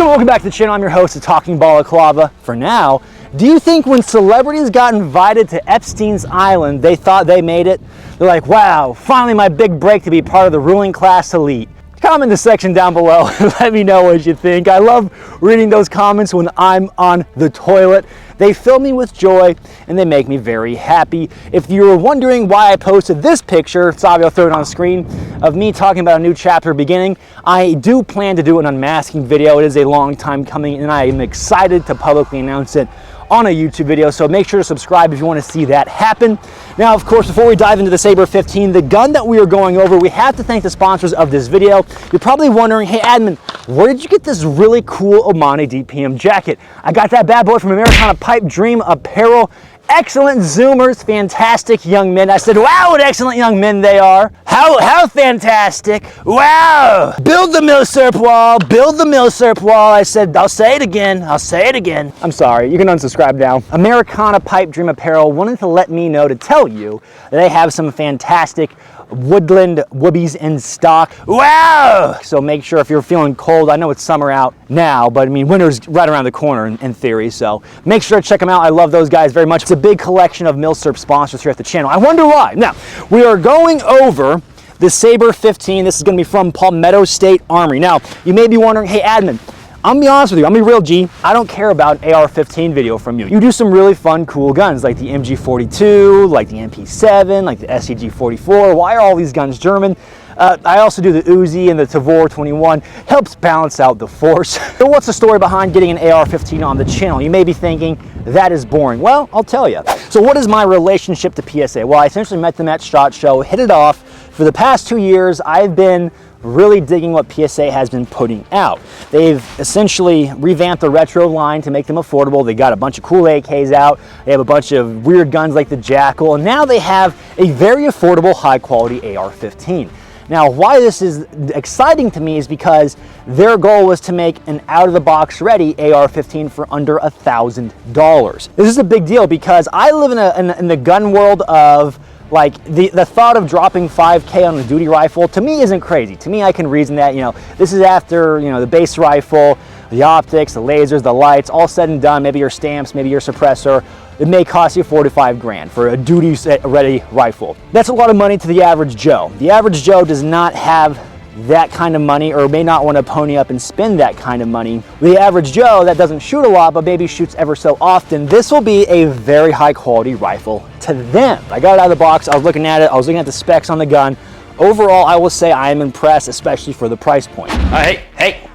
So welcome back to the channel. I'm your host, the Talking Balaclava. For now, do you think when celebrities got invited to Epstein's Island, they thought they made it? They're like, wow, finally my big break to be part of the ruling class elite. Comment in the section down below and let me know what you think. I love reading those comments when I'm on the toilet. They fill me with joy and they make me very happy. If you were wondering why I posted this picture, Sabi, I'll throw it on the screen, of me talking about a new chapter beginning, I do plan to do an unmasking video. It is a long time coming and I am excited to publicly announce it on a YouTube video, so make sure to subscribe if you want to see that happen. Now, of course, before we dive into the Sabre-15, the gun that we are going over, we have to thank the sponsors of this video. You're probably wondering, hey admin, where did you get this really cool Omani DPM jacket? I got that bad boy from Americana Pipe Dream Apparel. Excellent Zoomers, fantastic young men. I said, wow, what excellent young men they are. How fantastic. Wow. Build the milsurp wall, build the milsurp wall. I said, I'll say it again, I'll say it again. I'm sorry, you can unsubscribe now. Americana Pipe Dream Apparel wanted to let me know to tell you that they have some fantastic woodland woobies in stock. Wow! So make sure if you're feeling cold, I know it's summer out now, but I mean winter's right around the corner in theory, so make sure to check them out. I love those guys very much. It's a big collection of milsurp sponsors here at the channel. I wonder why. Now, we are going over the Sabre-15. This is going to be from Palmetto State Armory. Now, you may be wondering, hey admin, I'm gonna be honest with you, I'm gonna be real G. I don't care about an AR-15 video from you. You do some really fun, cool guns like the MG42, like the MP7, like the SEG44. Why are all these guns German? I also do the Uzi and the Tavor 21. Helps balance out the force. So what's the story behind getting an AR-15 on the channel? You may be thinking, that is boring. Well, I'll tell you. So what is my relationship to PSA? Well, I essentially met them at SHOT Show, hit it off. For the past 2 years, I've been really digging what PSA has been putting out. They've essentially revamped the retro line to make them affordable. They got a bunch of cool AKs out. They have a bunch of weird guns like the Jackal, and now they have a very affordable, high quality AR-15. Now, why this is exciting to me is because their goal was to make an out-of-the-box ready AR-15 for under $1,000. This is a big deal because I live in the gun world of like the thought of dropping $5K on a duty rifle to me isn't crazy. To me, I can reason that, you know, this is after, you know, the base rifle, the optics, the lasers, the lights, all said and done, maybe your stamps, maybe your suppressor. It may cost you 45 grand for a duty ready rifle. That's a lot of money to the average Joe. The average Joe does not have that kind of money or may not want to pony up and spend that kind of money. The average Joe that doesn't shoot a lot but maybe shoots ever so often, this will be a very high quality rifle to them. I got it out of the box, I was looking at it, I was looking at the specs on the gun. Overall, I will say I am impressed, especially for the price point. Hey,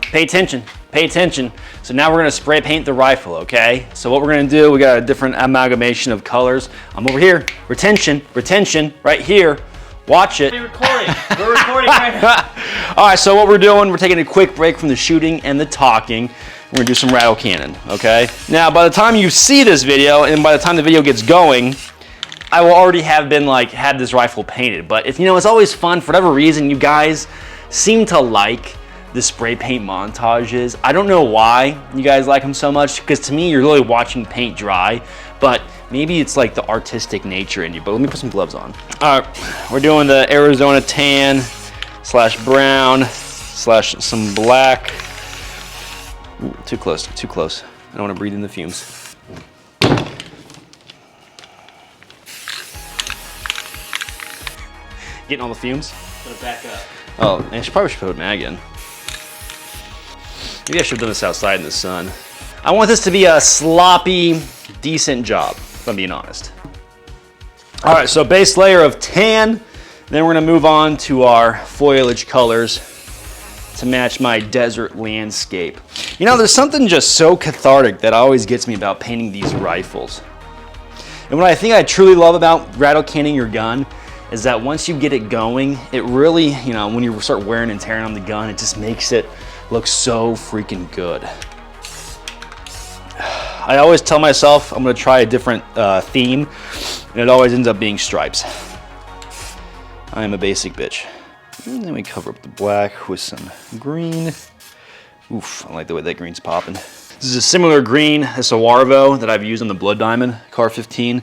pay attention, pay attention. So now we're gonna spray paint the rifle, okay? So what we're gonna do, we got a different amalgamation of colors. I'm over here, retention, right here. Watch it. We're recording right now. All right, so what we're doing, we're taking a quick break from the shooting and the talking. We're gonna do some rattle cannon, okay? Now, by the time you see this video, and by the time the video gets going, I will already have been had this rifle painted. But if you know, it's always fun, for whatever reason, you guys seem to like the spray paint montages. I don't know why you guys like them so much, because to me, you're really watching paint dry, but maybe it's like the artistic nature in you, but let me put some gloves on. All right, we're doing the Arizona tan / brown / some black. Ooh, too close, too close. I don't want to breathe in the fumes. Getting all the fumes? Put it back up. Oh, I probably should put it mag in. Maybe I should have done this outside in the sun. I want this to be a sloppy, decent job, if I'm being honest. All right, so base layer of tan. Then we're gonna move on to our foliage colors to match my desert landscape. You know, there's something just so cathartic that always gets me about painting these rifles. And what I think I truly love about rattle canning your gun is that once you get it going, it really, you know, when you start wearing and tearing on the gun, it just makes it look so freaking good. I always tell myself I'm gonna try a different theme, and it always ends up being stripes. I am a basic bitch. And then we cover up the black with some green. Oof, I like the way that green's popping. This is a similar green, it's a Warvo that I've used on the Blood Diamond Car 15.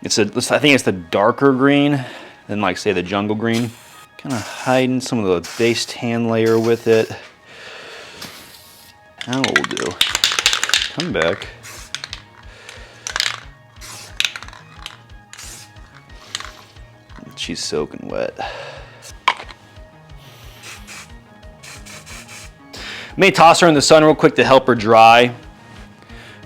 I think it's the darker green than like say the jungle green. Kind of hiding some of the base tan layer with it. Now what we'll do, come back. She's soaking wet. May toss her in the sun real quick to help her dry,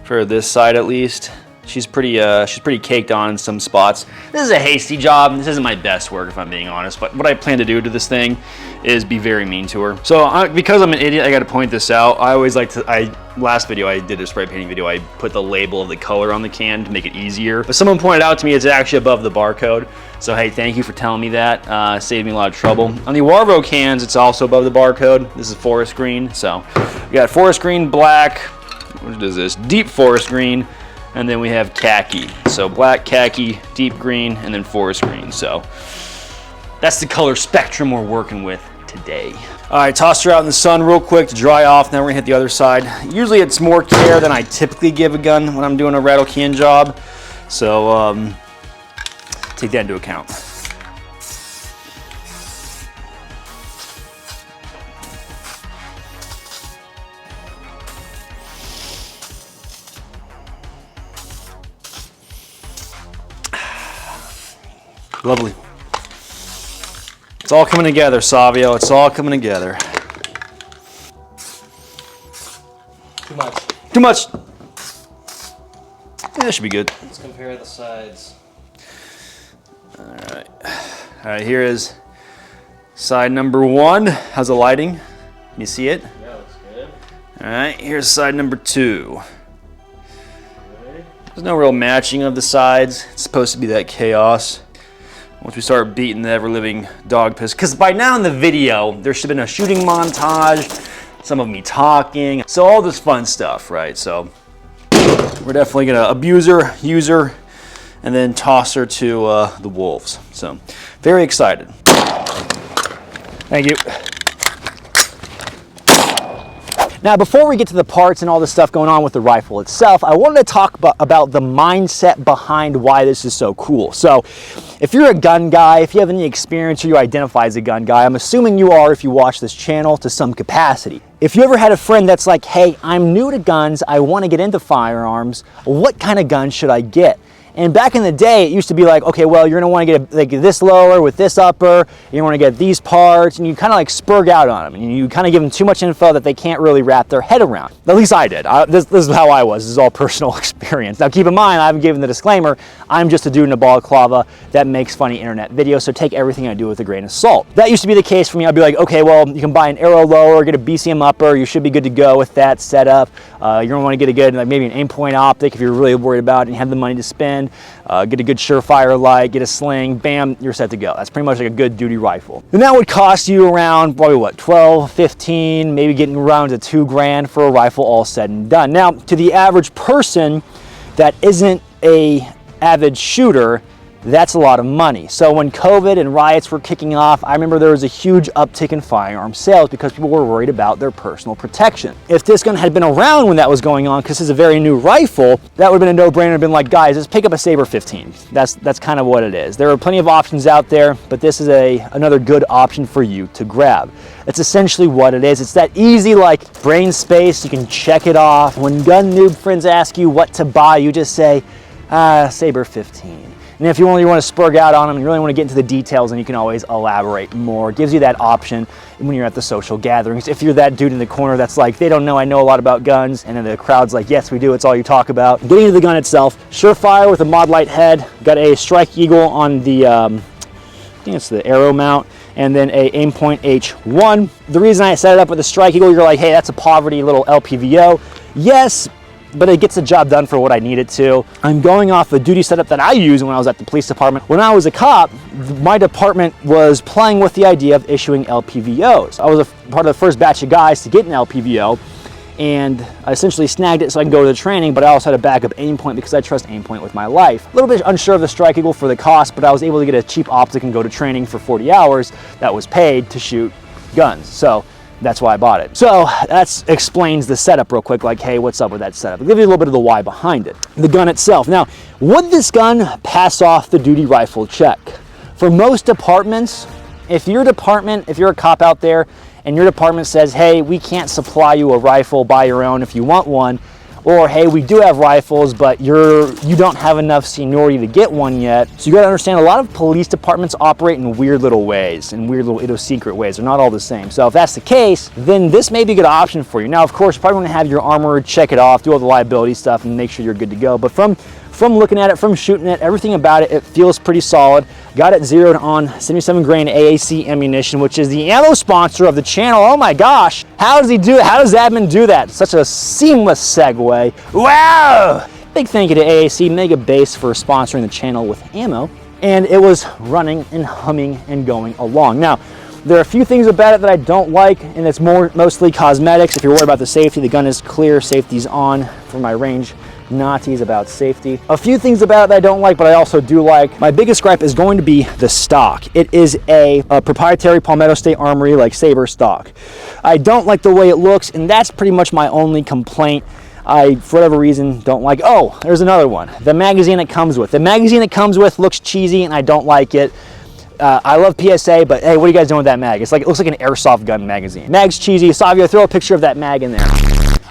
for this side at least. She's pretty caked on in some spots. This is a hasty job. This isn't my best work, if I'm being honest, but what I plan to do to this thing is be very mean to her. So because I'm an idiot, I gotta point this out. I always like to, last video I did a spray painting video, I put the label of the color on the can to make it easier. But someone pointed out to me it's actually above the barcode. So hey, thank you for telling me that. Saved me a lot of trouble. On the Warvo cans, it's also above the barcode. This is forest green. So we got forest green, black, what is this? Deep forest green. And then we have khaki. So black, khaki, deep green, and then forest green. So that's the color spectrum we're working with today. All right, toss her out in the sun real quick to dry off. Now we're gonna hit the other side. Usually it's more care than I typically give a gun when I'm doing a rattle can job. So take that into account. Lovely. It's all coming together, Savio. It's all coming together. Too much. Too much. Yeah, that should be good. Let's compare the sides. All right. All right, here is side number 1. How's the lighting? Can you see it? Yeah, looks good. All right, here's side number 2. Okay. There's no real matching of the sides. It's supposed to be that chaos. Once we start beating the ever-living dog piss. Because by now in the video, there should have been a shooting montage, some of me talking, so all this fun stuff, right? So we're definitely gonna abuse her, use her, and then toss her to the wolves. So very excited. Thank you. Now, before we get to the parts and all the stuff going on with the rifle itself, I wanted to talk about the mindset behind why this is so cool. So, if you're a gun guy, if you have any experience or you identify as a gun guy, I'm assuming you are if you watch this channel to some capacity. If you ever had a friend that's like, hey, I'm new to guns, I want to get into firearms, what kind of gun should I get? And back in the day, it used to be like, okay, well, you're gonna want to get like this lower with this upper, you want to get these parts, and you kind of like spurg out on them, and you kind of give them too much info that they can't really wrap their head around. At least I did. This is how I was. This is all personal experience. Now, keep in mind, I haven't given the disclaimer. I'm just a dude in a balaclava that makes funny internet videos, so take everything I do with a grain of salt. That used to be the case for me. I'd be like, okay, well, you can buy an arrow lower, get a BCM upper, you should be good to go with that setup. You're gonna want to get a good, like maybe an aim point optic if you're really worried about it and you have the money to spend. Get a good surefire light, get a sling, bam, you're set to go. That's pretty much like a good duty rifle. And that would cost you around probably what, 12, 15, maybe getting around to $2 for a rifle all said and done. Now, to the average person that isn't a avid shooter, that's a lot of money. So when COVID and riots were kicking off, I remember there was a huge uptick in firearm sales because people were worried about their personal protection. If this gun had been around when that was going on, because it's a very new rifle, that would have been a no-brainer. Been like, guys, just pick up a Sabre-15. That's kind of what it is. There are plenty of options out there, but this is another good option for you to grab. It's essentially what it is. It's that easy, like, brain space. You can check it off. When gun noob friends ask you what to buy, you just say, Sabre-15. And if you really want to spurg out on them, you really want to get into the details, and you can always elaborate more. It gives you that option when you're at the social gatherings. If you're that dude in the corner that's like, they don't know I know a lot about guns, and then the crowd's like, yes, we do, it's all you talk about. Getting into the gun itself, surefire with a mod light head, got a Strike Eagle on the, I think it's the arrow mount, and then a Aimpoint H1. The reason I set it up with a Strike Eagle, you're like, hey, that's a poverty little LPVO. Yes, but it gets the job done for what I need it to. I'm going off the duty setup that I used when I was at the police department. When I was a cop, my department was playing with the idea of issuing LPVOs. I was a part of the first batch of guys to get an LPVO, and I essentially snagged it so I can go to the training, but I also had a backup Aimpoint because I trust Aimpoint with my life. A little bit unsure of the Strike Eagle for the cost, but I was able to get a cheap optic and go to training for 40 hours that was paid to shoot guns. So that's why I bought it. So that explains the setup real quick, like, hey, what's up with that setup? I'll give you a little bit of the why behind it. The gun itself. Now, would this gun pass off the duty rifle check? For most departments if your department, if you're a cop out there and your department says, hey, we can't supply you a rifle by your own if you want one, or hey, we do have rifles, but you don't have enough seniority to get one yet. So you gotta understand, a lot of police departments operate in weird little ways, in weird little idiosyncratic ways. They're not all the same. So if that's the case, then this may be a good option for you. Now, of course, you probably wanna have your armor, check it off, do all the liability stuff, and make sure you're good to go. But from looking at it, from shooting it, everything about it, it feels pretty solid. Got it zeroed on 77 grain AAC ammunition, which is the ammo sponsor of the channel. Oh my gosh, how does he do it? How does admin do that? Such a seamless segue. Wow! Big thank you to AAC Mega Base for sponsoring the channel with ammo. And it was running and humming and going along. Now, there are a few things about it that I don't like, and it's mostly cosmetics. If you're worried about the safety, the gun is clear, safety's on for my range. Naughties about safety. A few things about it that I don't like, but I also do like. My biggest gripe is going to be the stock. It is a proprietary Palmetto State Armory like Sabre stock. I don't like the way it looks, and that's pretty much my only complaint. I, for whatever reason, don't like. Oh, there's another one. The magazine it comes with. The magazine it comes with looks cheesy, and I don't like it. I love PSA, but hey, what are you guys doing with that mag? It looks like an airsoft gun magazine. Mag's cheesy, so I'm gonna throw a picture of that mag in there.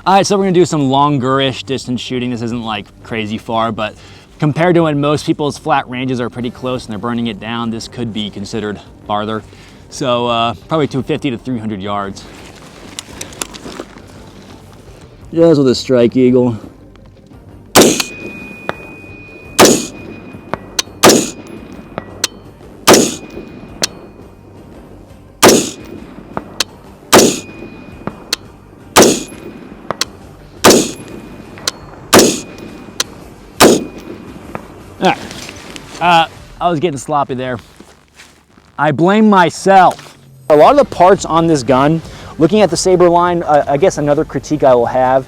All right, so we're gonna do some Longerish distance shooting. This isn't like crazy far, but compared to when most people's flat ranges are pretty close and they're burning it down, this could be considered farther. So probably 250 to 300 yards. Just with a Strike Eagle. All right, I was getting sloppy there. I blame myself. A lot of the parts on this gun, looking at the Sabre line, I guess another critique I will have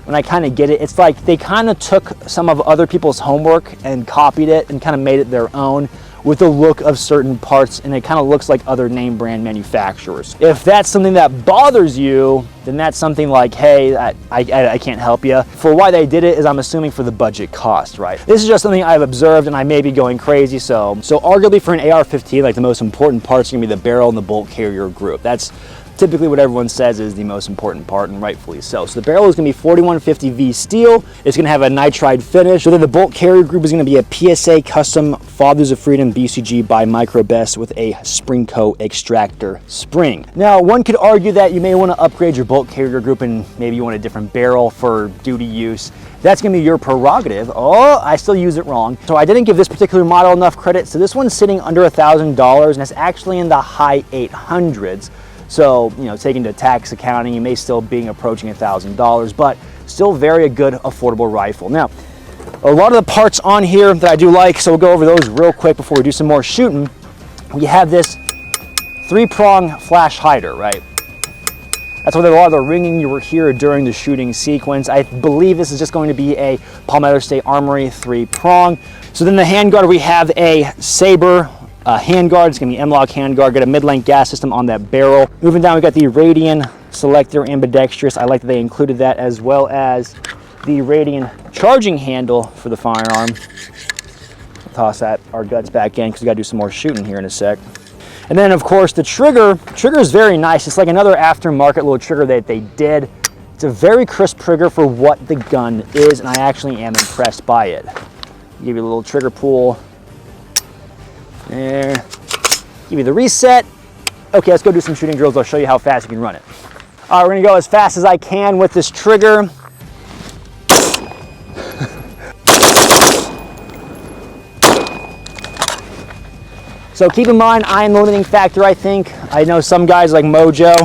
when I kind of get it, it's like they kind of took some of other people's homework and copied it and kind of made it their own with the look of certain parts, and it kind of looks like other name brand manufacturers. If that's something that bothers you, then that's something like, hey, I can't help you. For why they did it is I'm assuming for the budget cost, right? This is just something I've observed, and I may be going crazy, so arguably for an AR-15, like the most important parts are gonna be the barrel and the bolt carrier group. That's typically what everyone says is the most important part, and rightfully so. So the barrel is going to be 4150V steel. It's going to have a nitride finish. So then the bolt carrier group is going to be a PSA custom Fathers of Freedom BCG by Microbest with a Springco extractor spring. Now, one could argue that you may want to upgrade your bolt carrier group and maybe you want a different barrel for duty use. That's going to be your prerogative. Oh, I still use it wrong. So I didn't give this particular model enough credit. So this one's sitting under $1,000 and it's actually in the high 800s. So, you know, taking to tax accounting, you may still be approaching $1,000, but still very a good, affordable rifle. Now, a lot of the parts on here that I do like, so we'll go over those real quick before we do some more shooting. We have this 3-prong flash hider, right? That's why a lot of the ringing you were here during the shooting sequence. I believe this is just going to be a Palmetto State Armory 3-prong. So then the handguard, we have a Sabre handguard. It's going to be M-LOK handguard. Got a mid-length gas system on that barrel. Moving down, we got the Radian selector ambidextrous. I like that they included that, as well as the Radian charging handle for the firearm. I'll toss our guts back in because we got to do some more shooting here in a sec. And then, of course, the trigger. Trigger is very nice. It's like another aftermarket little trigger that they did. It's a very crisp trigger for what the gun is, and I actually am impressed by it. Give you a little trigger pull. There. Give you the reset. Okay, let's go do some shooting drills. I'll show you how fast you can run it. All right, we're gonna go as fast as I can with this trigger. So keep in mind, I am the limiting factor, I think. I know some guys like Mojo,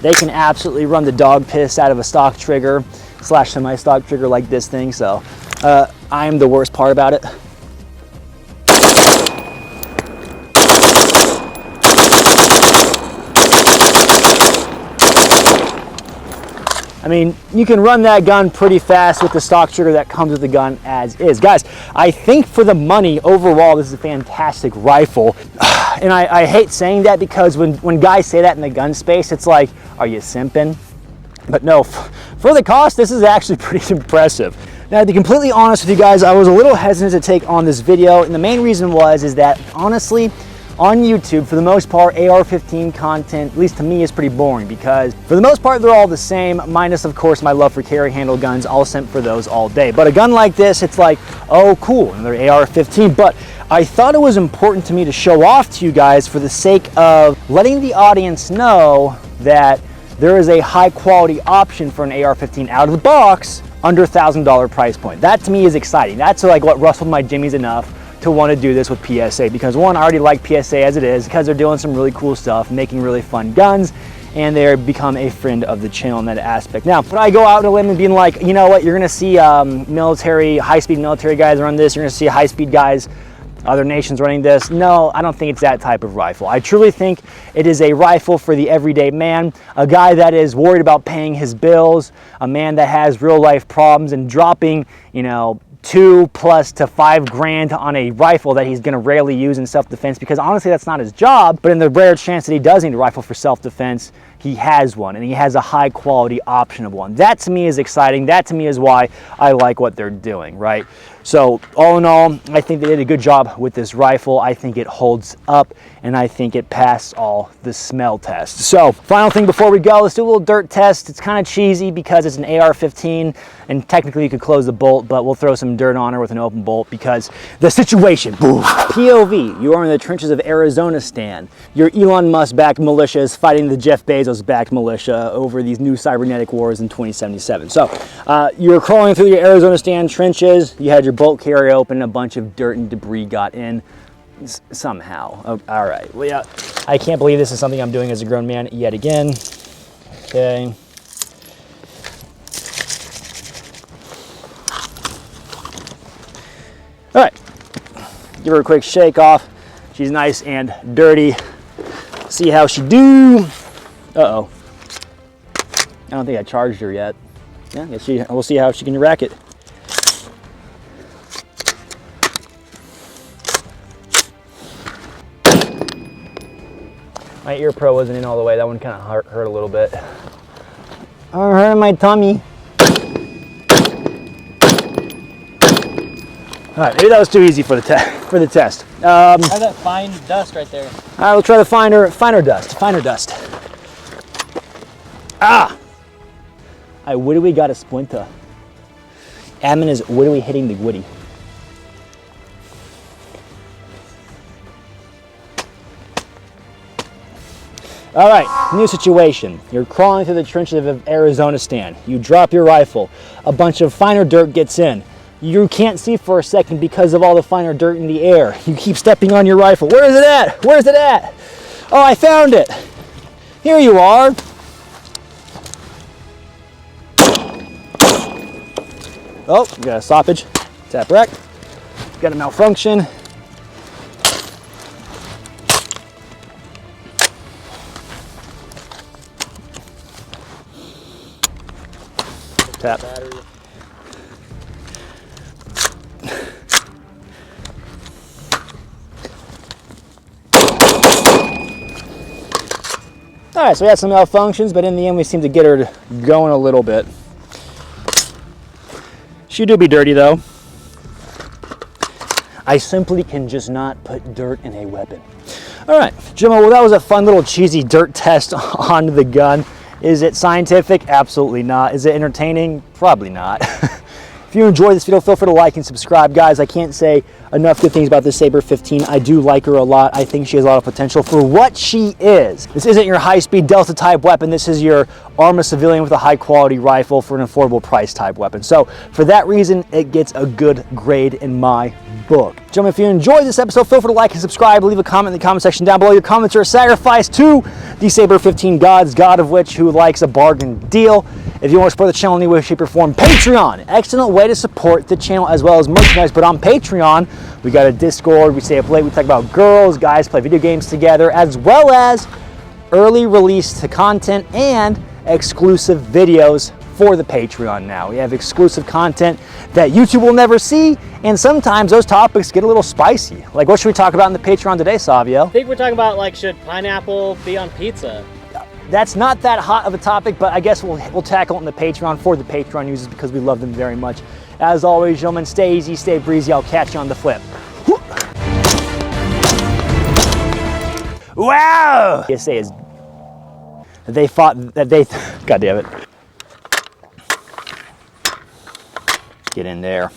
they can absolutely run the dog piss out of a stock trigger / semi-stock trigger like this thing. So I am the worst part about it. I mean, you can run that gun pretty fast with the stock trigger that comes with the gun as is. Guys, I think for the money, overall, this is a fantastic rifle. And I hate saying that because when guys say that in the gun space, it's like, are you simping? But no, for the cost, this is actually pretty impressive. Now, to be completely honest with you guys, I was a little hesitant to take on this video, and the main reason is that, honestly, on YouTube, for the most part, AR-15 content, at least to me, is pretty boring because for the most part, they're all the same, minus, of course, my love for carry handle guns. I'll simp for those all day. But a gun like this, it's like, oh, cool, another AR-15. But I thought it was important to me to show off to you guys for the sake of letting the audience know that there is a high quality option for an AR-15 out of the box under $1,000 price point. That to me is exciting. That's like what rustled my jimmies enough to want to do this with PSA, because one, I already like PSA as it is, because they're doing some really cool stuff, making really fun guns, and they're become a friend of the channel in that aspect. Now, when I go out on a limb and being like, you know what, you're gonna see military, high-speed military guys run this, you're gonna see high-speed guys, other nations running this. No, I don't think it's that type of rifle. I truly think it is a rifle for the everyday man, a guy that is worried about paying his bills, a man that has real life problems and dropping, you know, $2,000 to $5,000 on a rifle that he's going to rarely use in self-defense, because honestly that's not his job. But in the rare chance that he does need a rifle for self-defense, he has one, and he has a high quality option of one. That to me is exciting. That to me is why I like what they're doing, right? So all in all, I think they did a good job with this rifle. I think it holds up, and I think it passed all the smell tests. So final thing before we go, let's do a little dirt test. It's kind of cheesy because it's an AR-15, and technically you could close the bolt, but we'll throw some dirt on her with an open bolt because the situation. Boom. POV, you are in the trenches of Arizona Stan. Your Elon Musk-backed militia is fighting the Jeff Bezos-backed militia over these new cybernetic wars in 2077. So you're crawling through your Arizona Stan trenches. You had your bolt carrier open, a bunch of dirt and debris got in somehow. Oh, all right, well, yeah, I can't believe this is something I'm doing as a grown man yet again. Okay. All right, give her a quick shake off. She's nice and dirty. See how she do. Uh-oh. I don't think I charged her yet. Yeah, we'll see how she can rack it. My ear pro wasn't in all the way. That one kind of hurt a little bit. Oh, hurt my tummy. All right, maybe that was too easy for the test. Try that fine dust right there. All right, we'll try the finer dust. Ah! What do we got a splinter? Admin is, what are we hitting the woody? All right, new situation. You're crawling through the trenches of Arizona Stan. You drop your rifle. A bunch of finer dirt gets in. You can't see for a second because of all the finer dirt in the air. You keep stepping on your rifle. Where is it at? Where's it at? Oh, I found it. Here you are. Oh, we got a stoppage. Tap rack. Got a malfunction. Tap. All right, so we had some malfunctions, but in the end, we seemed to get her going a little bit. She do be dirty, though. I simply can just not put dirt in a weapon. All right, gentlemen, well, that was a fun little cheesy dirt test on the gun. Is it scientific? Absolutely not. Is it entertaining? Probably not. If you enjoyed this video, feel free to like and subscribe. Guys, I can't say enough good things about this Sabre-15. I do like her a lot. I think she has a lot of potential for what she is. This isn't your high-speed Delta type weapon. This is your arm a civilian with a high-quality rifle for an affordable price type weapon. So for that reason, it gets a good grade in my book. Gentlemen, if you enjoyed this episode, feel free to like and subscribe. Leave a comment in the comment section down below. Your comments are a sacrifice to the Sabre-15 gods, God of which who likes a bargain deal. If you want to support the channel in any way, shape, or form, Patreon. Excellent way to support the channel as well as merchandise. But on Patreon, we got a Discord. We stay up late. We talk about girls, guys play video games together, as well as early release to content and exclusive videos for the Patreon now. We have exclusive content that YouTube will never see, and sometimes those topics get a little spicy. Like, what should we talk about in the Patreon today, Savio? I think we're talking about, like, should pineapple be on pizza? That's not that hot of a topic, but I guess we'll tackle it in the Patreon for the Patreon users because we love them very much. As always, gentlemen, stay easy, stay breezy. I'll catch you on the flip. Wow! PSA is, they fought, that they, God damn it. Get in there.